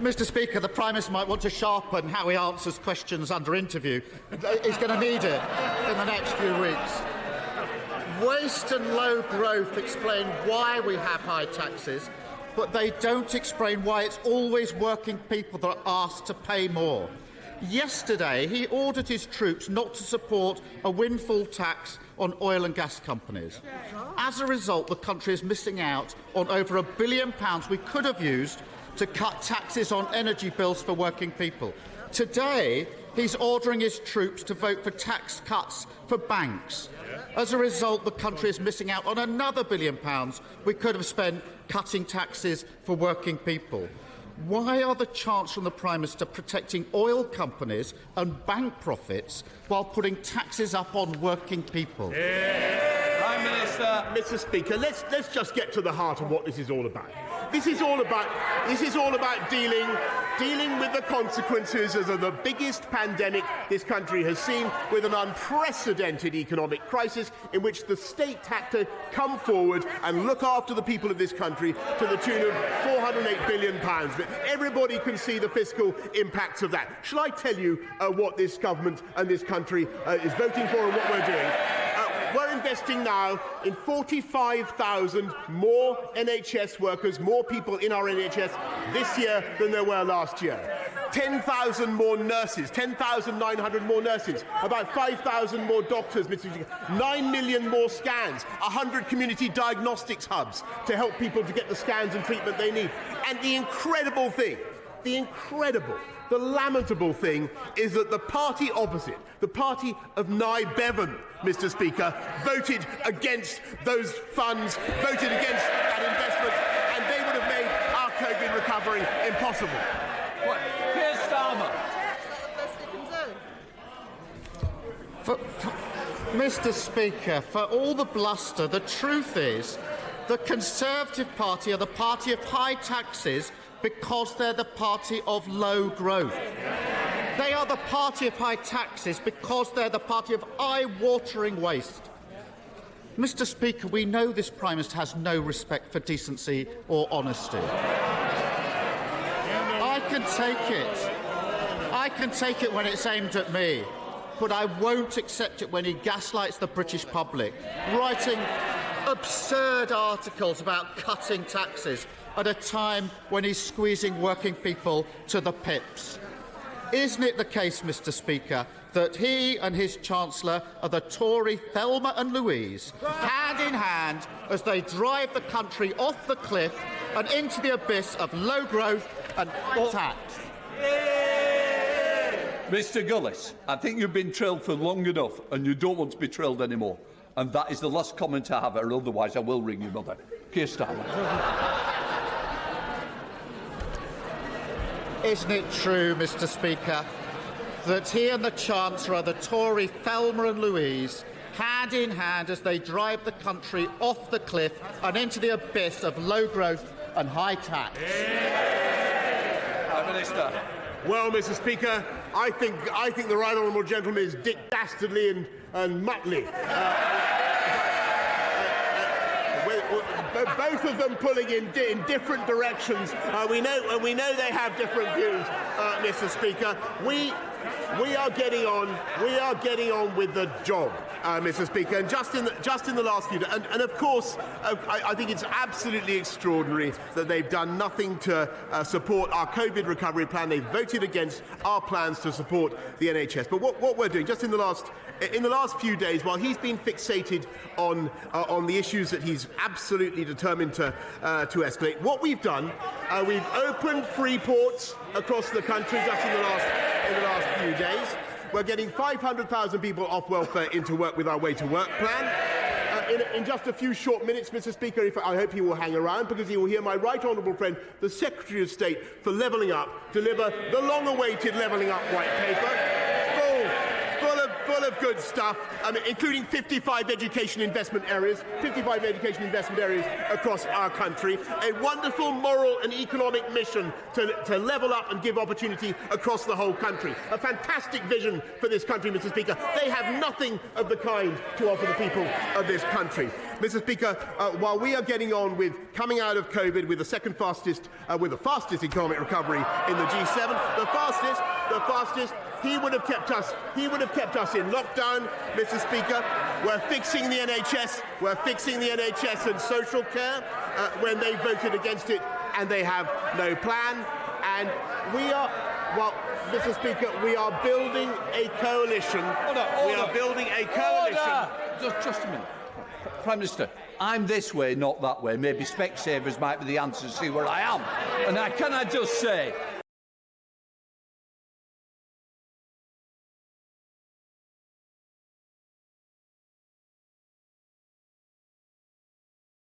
Mr. Speaker, the Prime Minister might want to sharpen how he answers questions under interview. He's going to need it in the next few weeks. Waste and low growth explain why we have high taxes, but they don't explain why it's always working people that are asked to pay more. Yesterday, he ordered his troops not to support a windfall tax on oil and gas companies. As a result, the country is missing out on over £1 billion we could have used to cut taxes on energy bills for working people. Today, he's ordering his troops to vote for tax cuts for banks. As a result, the country is missing out on another £1 billion we could have spent cutting taxes for working people. Why are the Chancellor and the Prime Minister protecting oil companies and bank profits while putting taxes up on working people? Prime Minister. Mr. Speaker, let's just get to the heart of what this is all about. This is all about dealing with the consequences of the biggest pandemic this country has seen, with an unprecedented economic crisis in which the state had to come forward and look after the people of this country to the tune of £408 billion. But everybody can see the fiscal impacts of that. Shall I tell you what this government and this country is voting for and what we're doing? We're investing now in 45,000 more NHS workers, more people in our NHS this year than there were last year. 10,000 more nurses, 10,900 more nurses, about 5,000 more doctors, 9 million more scans, 100 community diagnostics hubs to help people to get the scans and treatment they need. And the incredible thing, the lamentable thing is that the party opposite, the party of Nye Bevan, Mr. Speaker, voted against those funds, voted against that investment, and they would have made our COVID recovery impossible. What? Keir Starmer. Mr. Speaker, for all the bluster, the truth is the Conservative Party are the party of high taxes because they're the party of low growth. They are the party of high taxes because they're the party of eye-watering waste. Mr. Speaker, we know this Prime Minister has no respect for decency or honesty. I can take it when it's aimed at me, but I won't accept it when he gaslights the British public, writing absurd articles about cutting taxes at a time when he's squeezing working people to the pips. Isn't it the case, Mr. Speaker, that he and his Chancellor are the Tory Thelma and Louise, hand in hand, as they drive the country off the cliff and into the abyss of low growth and tax? Mr. Gullis, I think you've been trilled for long enough and you don't want to be trilled anymore. And that is the last comment I have, or otherwise I will ring your mother. Keir Starmer. Isn't it true, Mr. Speaker, that he and the Chancellor are the Tory Thelma and Louise, hand in hand as they drive the country off the cliff and into the abyss of low growth and high tax? Prime Minister. Well, Mr. Speaker, I think the right honourable gentleman is Dick Dastardly and Muttley. Both of them pulling in different directions. We know they have different views, Mr. Speaker. We are getting on with the job, Mr. Speaker. And just in the last few days, and of course, I think it's absolutely extraordinary that they've done nothing to support our COVID recovery plan. They've voted against our plans to support the NHS. But what we're doing, just in the last few days, while he's been fixated on the issues that he's absolutely determined to escalate, what we've done, we've opened free ports across the country just in the last few days. We're getting 500,000 people off welfare into work with our Way to Work plan. In just a few short minutes, Mr. Speaker, I hope he will hang around, because he will hear my right honourable friend, the Secretary of State for Levelling Up, deliver the long-awaited Levelling Up white paper, full of good stuff, including 55 education investment areas across our country. A wonderful moral and economic mission to level up and give opportunity across the whole country. A fantastic vision for this country, Mr. Speaker. They have nothing of the kind to offer the people of this country. Mr. Speaker, while we are getting on with coming out of COVID with the fastest economic recovery in the G7, the fastest. He would have kept us in lockdown, Mr. Speaker. We're fixing the NHS. We're fixing the NHS and social care when they voted against it, and they have no plan. And we are, well, Mr. Speaker, we are building a coalition. Order. We are building a coalition. Just a minute. Prime Minister, I'm this way, not that way. Maybe Specsavers might be the answer to see where I am. And can I just say,